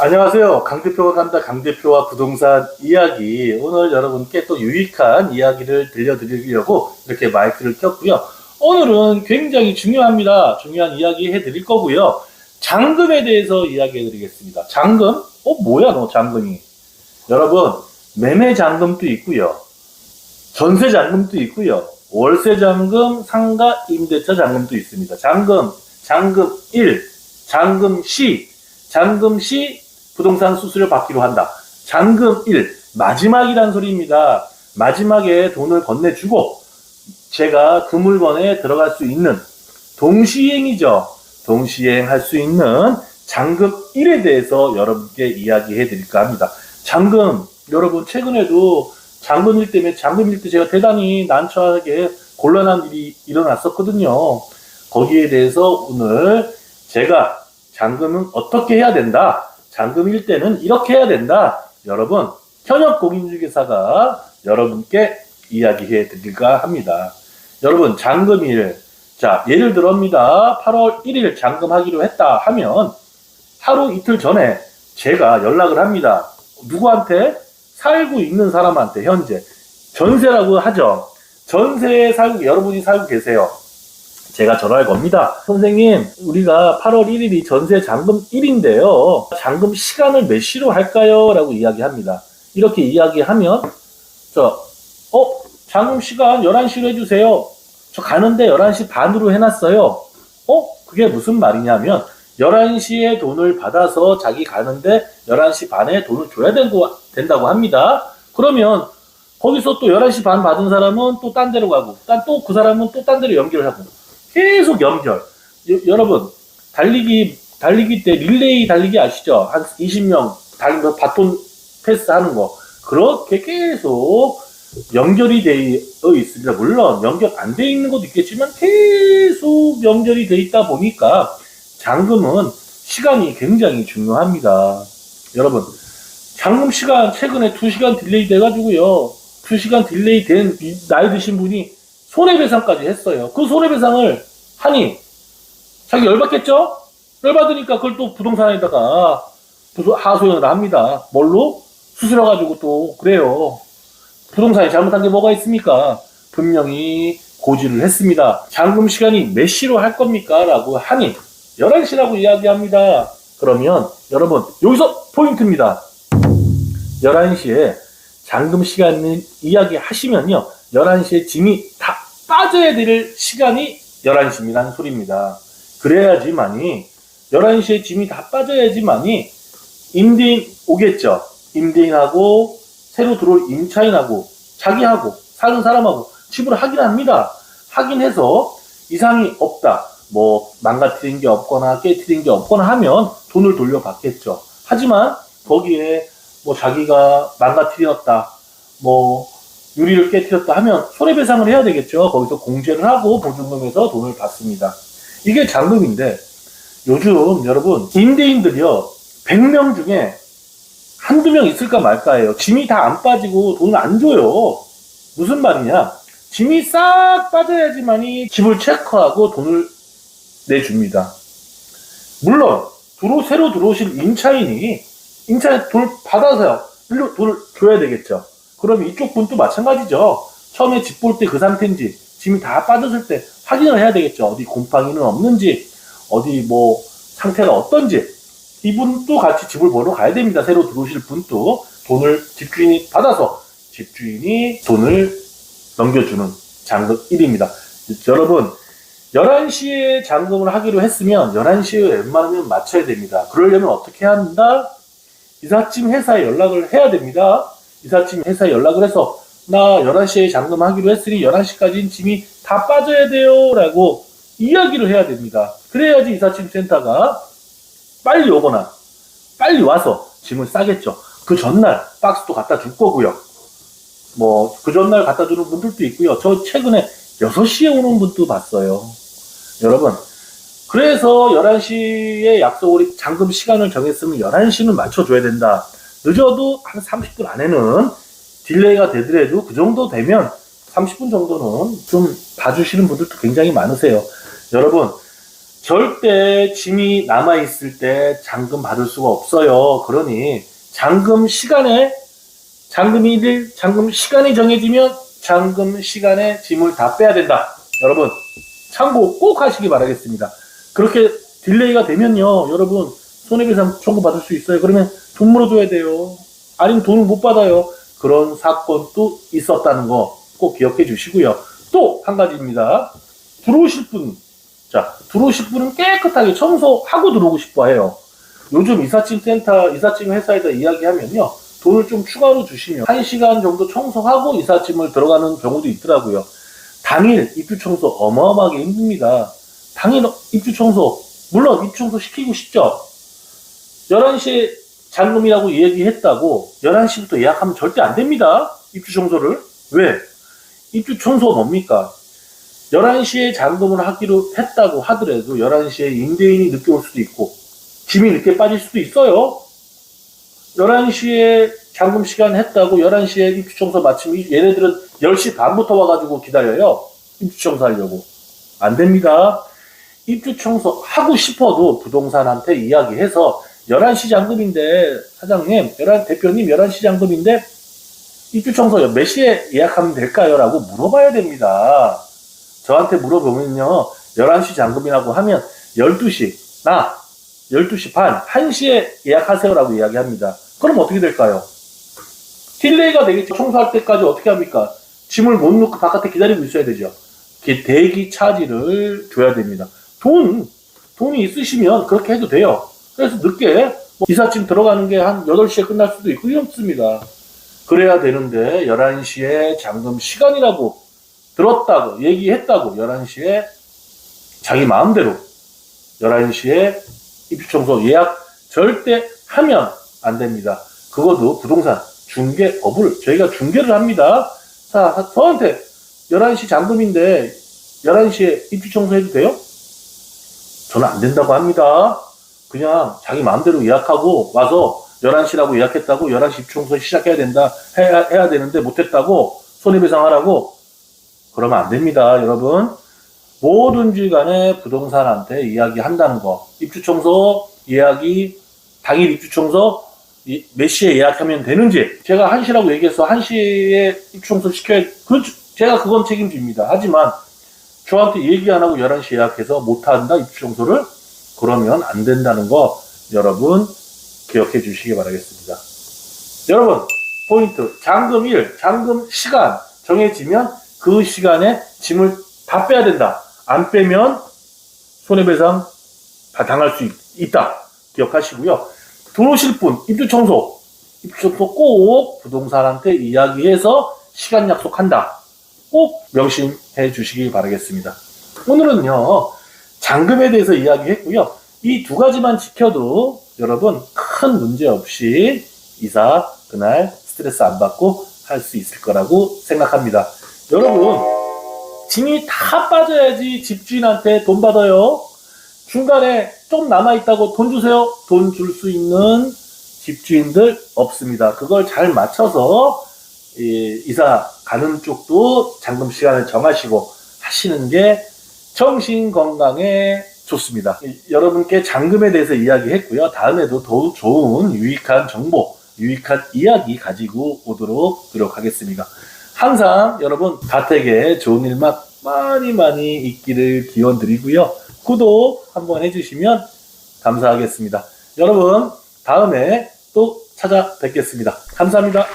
안녕하세요. 강대표가 간다. 강대표와 부동산 이야기. 오늘 여러분께 또 유익한 이야기를 들려드리려고 이렇게 마이크를 켰고요. 오늘은 굉장히 중요합니다. 중요한 이야기 해드릴 거고요. 잔금에 대해서 이야기해 드리겠습니다. 잔금? 뭐야 너 잔금이. 여러분, 매매 잔금도 있고요. 전세 잔금도 있고요. 월세 잔금, 상가 임대차 잔금도 있습니다. 잔금 1, 잔금 시 부동산 수수료 받기로 한다. 잔금 1, 마지막이란 소리입니다. 마지막에 돈을 건네주고 제가 그 물건에 들어갈 수 있는 동시행이죠. 동시행할 수 있는 잔금 1에 대해서 여러분께 이야기해 드릴까 합니다. 잔금, 여러분 최근에도 잔금 일 때문에 잔금 일 때 제가 대단히 난처하게 곤란한 일이 일어났었거든요. 거기에 대해서 오늘 제가 잔금은 어떻게 해야 된다. 잔금일 때는 이렇게 해야 된다. 여러분, 현역 공인중개사가 여러분께 이야기해 드릴까 합니다. 여러분, 잔금일. 자, 예를 들어입니다. 8월 1일 잔금하기로 했다 하면 하루 이틀 전에 제가 연락을 합니다. 누구한테? 살고 있는 사람한테 현재. 전세라고 하죠. 전세에 여러분이 살고 계세요. 제가 전화를 겁니다. 선생님, 우리가 8월 1일이 전세 잔금 1인데요. 잔금 시간을 몇 시로 할까요? 라고 이야기합니다. 이렇게 이야기하면, 잔금 시간 11시로 해주세요. 저 가는데 11시 반으로 해놨어요. 그게 무슨 말이냐면, 11시에 돈을 받아서 자기 가는데 11시 반에 돈을 줘야 된다고 합니다. 그러면, 거기서 또 11시 반 받은 사람은 또 딴 데로 가고, 또 그 사람은 또 딴 데로 연결하고, 계속 연결. 여러분, 달리기 때 릴레이 달리기 아시죠? 한 20명 달리면서 바톤 패스 하는 거. 그렇게 계속 연결이 되어 있습니다. 물론 연결 안 되어 있는 것도 있겠지만 계속 연결이 되어 있다 보니까 잔금은 시간이 굉장히 중요합니다. 여러분, 잔금 시간 최근에 2시간 딜레이 돼가지고요. 2시간 딜레이 된 나이 드신 분이 손해배상까지 했어요. 그 손해배상을 하니 자기 열받겠죠? 열받으니까 그걸 또 부동산에다가 하소연을 합니다. 뭘로? 수수료 가지고 또 그래요. 부동산이 잘못한 게 뭐가 있습니까? 분명히 고지를 했습니다. 잔금 시간이 몇 시로 할 겁니까? 라고 하니 11시라고 이야기합니다. 그러면 여러분, 여기서 포인트입니다. 11시에 잔금 시간을 이야기하시면요, 11시에 짐이 다 빠져야 될 시간이 11시라는 소리입니다. 그래야지만이 11시에 짐이 다 빠져야지만이 임대인 오겠죠. 임대인하고 새로 들어올 임차인하고 자기하고 사는 사람하고 집을 확인합니다. 확인해서 이상이 없다, 망가뜨린 게 없거나 깨뜨린 게 없거나 하면 돈을 돌려받겠죠. 하지만 거기에 자기가 망가뜨렸다, 유리를 깨뜨렸다 하면 손해배상을 해야 되겠죠. 거기서 공제를 하고 보증금에서 돈을 받습니다. 이게 잔금인데, 요즘 여러분 임대인들이요, 100명 중에 한두 명 있을까 말까예요. 짐이 다 안 빠지고 돈을 안 줘요. 무슨 말이냐, 짐이 싹 빠져야지만이 집을 체크하고 돈을 내줍니다. 물론 새로 들어오신 임차인이 돈을 받아서요, 돈을 줘야 되겠죠. 그럼 이쪽 분도 마찬가지죠. 처음에 집 볼 때 그 상태인지, 짐이 다 빠졌을 때 확인을 해야 되겠죠. 어디 곰팡이는 없는지, 어디 상태가 어떤지. 이분도 같이 집을 보러 가야 됩니다. 새로 들어오실 분도 돈을 집주인이 받아서 집주인이 돈을 넘겨주는 잔금 1입니다. 여러분, 11시에 잔금을 하기로 했으면 11시에 웬만하면 맞춰야 됩니다. 그러려면 어떻게 해야 한다? 이삿짐 회사에 연락을 해야 됩니다. 이삿짐 회사에 연락을 해서 나 11시에 잔금하기로 했으니 11시까지는 짐이 다 빠져야 돼요 라고 이야기를 해야 됩니다. 그래야지 이삿짐 센터가 빨리 오거나 빨리 와서 짐을 싸겠죠. 그 전날 박스도 갖다 줄 거고요. 그 전날 갖다 주는 분들도 있고요. 저 최근에 6시에 오는 분도 봤어요. 여러분, 그래서 11시에 약속을, 잔금 시간을 정했으면 11시는 맞춰줘야 된다. 늦어도 한 30분 안에는 딜레이가 되더라도 그 정도 되면 30분 정도는 좀 봐주시는 분들도 굉장히 많으세요. 여러분, 절대 짐이 남아있을 때 잔금 받을 수가 없어요. 그러니 잔금 시간에, 잔금일, 잔금 시간이 정해지면 잔금 시간에 짐을 다 빼야 된다. 여러분 참고 꼭 하시기 바라겠습니다. 그렇게 딜레이가 되면요, 여러분 손해배상 청구 받을 수 있어요. 그러면 돈 물어줘야 돼요. 아니면 돈을 못 받아요. 그런 사건도 있었다는 거 꼭 기억해 주시고요. 또 한 가지입니다. 들어오실 분, 자, 들어오실 분은 깨끗하게 청소하고 들어오고 싶어 해요. 요즘 이삿짐 센터, 이삿짐 회사에다 이야기하면요, 돈을 좀 추가로 주시면 1시간 정도 청소하고 이삿짐을 들어가는 경우도 있더라고요. 당일 입주 청소 어마어마하게 힘듭니다. 당일 입주 청소, 물론 입주 청소 시키고 싶죠. 11시에 잔금이라고 얘기했다고 11시부터 예약하면 절대 안 됩니다. 입주 청소를. 왜? 입주 청소가 뭡니까? 11시에 잔금을 하기로 했다고 하더라도 11시에 임대인이 늦게 올 수도 있고 짐이 늦게 빠질 수도 있어요. 11시에 잔금 시간 했다고 11시에 입주 청소 마치면 얘네들은 10시 반부터 와가지고 기다려요. 입주 청소 하려고. 안 됩니다. 입주 청소 하고 싶어도 부동산한테 이야기해서 11시 잔금인데 사장님, 대표님 11시 잔금인데 입주 청소 몇 시에 예약하면 될까요? 라고 물어봐야 됩니다. 저한테 물어보면요, 11시 잔금이라고 하면 12시, 12시 반, 1시에 예약하세요 라고 이야기합니다. 그럼 어떻게 될까요? 딜레이가 되겠죠. 청소할 때까지 어떻게 합니까? 짐을 못 넣고 바깥에 기다리고 있어야 되죠. 대기 차지를 줘야 됩니다. 돈이 있으시면 그렇게 해도 돼요. 그래서 늦게 이삿짐 들어가는 게 한 8시에 끝날 수도 있고 이렇습니다. 그래야 되는데 11시에 잔금 시간이라고 들었다고 얘기했다고 11시에 자기 마음대로 11시에 입주청소 예약 절대 하면 안 됩니다. 그것도 부동산 중개업을 저희가 중개를 합니다. 자, 저한테 11시 잔금인데 11시에 입주청소 해도 돼요? 저는 안 된다고 합니다. 그냥 자기 마음대로 예약하고 와서 11시라고 예약했다고 11시 입주청소 시작해야 된다, 해야 되는데 못했다고 손해배상하라고 그러면 안 됩니다. 여러분 뭐든지 간에 부동산한테 이야기한다는 거, 입주청소 예약이 당일 입주청소 몇 시에 예약하면 되는지, 제가 1시라고 얘기해서 1시에 입주청소 시켜야, 제가 그건 책임집니다. 하지만 저한테 얘기 안 하고 11시 예약해서 못한다 입주청소를, 그러면 안 된다는 거 여러분 기억해 주시기 바라겠습니다. 여러분 포인트, 잔금일, 잔금 시간 정해지면 그 시간에 짐을 다 빼야 된다. 안 빼면 손해배상 당할 수 있다. 기억하시고요. 들어오실 분, 입주청소 꼭 부동산한테 이야기해서 시간 약속한다. 꼭 명심해 주시기 바라겠습니다. 오늘은요, 잔금에 대해서 이야기했고요. 이 두 가지만 지켜도 여러분 큰 문제 없이 이사 그날 스트레스 안 받고 할 수 있을 거라고 생각합니다. 여러분 짐이 다 빠져야지 집주인한테 돈 받아요. 중간에 좀 남아있다고 돈 주세요. 돈 줄 수 있는 집주인들 없습니다. 그걸 잘 맞춰서 이사 가는 쪽도 잔금 시간을 정하시고 하시는 게 정신 건강에 좋습니다. 여러분께 잔금에 대해서 이야기했고요. 다음에도 더욱 좋은 유익한 정보, 유익한 이야기 가지고 오도록 노력하겠습니다. 항상 여러분 가택에 좋은 일만 많이 있기를 기원 드리고요. 구독 한번 해주시면 감사하겠습니다. 여러분 다음에 또 찾아뵙겠습니다. 감사합니다.